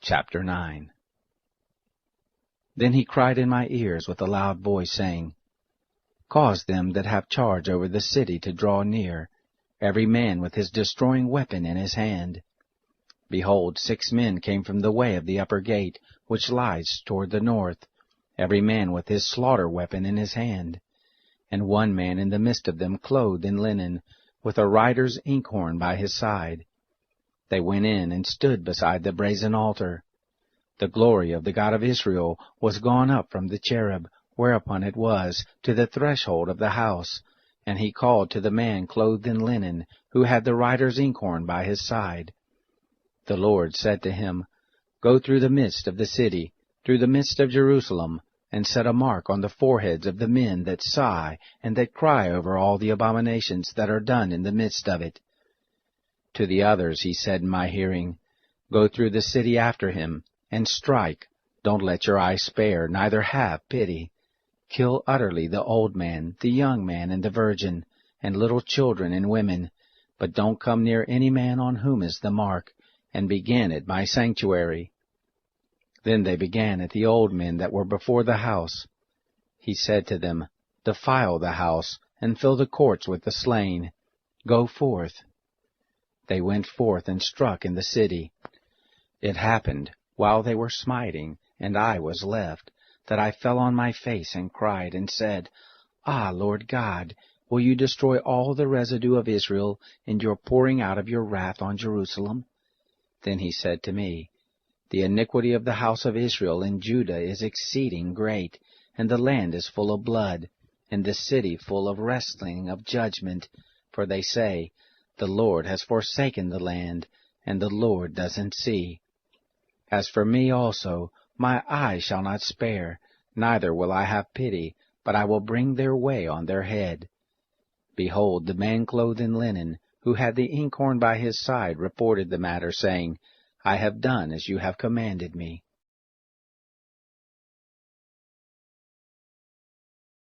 Chapter 9. Then he cried in my ears with a loud voice, saying, Cause them that have charge over the city to draw near, every man with his destroying weapon in his hand. Behold, 6 men came from the way of the upper gate, which lies toward the north, every man with his slaughter weapon in his hand. And 1 man in the midst of them clothed in linen, with a writer's inkhorn by his side. They went in and stood beside the brazen altar. The glory of the God of Israel was gone up from the cherub, whereupon it was, to the threshold of the house. And he called to the man clothed in linen, who had the writer's inkhorn by his side. The Lord said to him, Go through the midst of the city, through the midst of Jerusalem, and set a mark on the foreheads of the men that sigh and that cry over all the abominations that are done in the midst of it. To the others he said in my hearing, Go through the city after him, and strike. Don't let your eye spare, neither have pity. Kill utterly the old man, the young man, and the virgin, and little children and women, but don't come near any man on whom is the mark, and begin at my sanctuary. Then they began at the old men that were before the house. He said to them, Defile the house, and fill the courts with the slain. Go forth. They went forth and struck in the city. It happened, while they were smiting, and I was left, that I fell on my face and cried, and said, Ah, Lord God, will you destroy all the residue of Israel in your pouring out of your wrath on Jerusalem? Then he said to me, The iniquity of the house of Israel in Judah is exceeding great, and the land is full of blood, and the city full of wrestling of judgment. For they say, The Lord has forsaken the land, and the Lord doesn't see. As for me also, my eye shall not spare, neither will I have pity, but I will bring their way on their head. Behold, the man clothed in linen, who had the inkhorn by his side, reported the matter, saying, I have done as you have commanded me.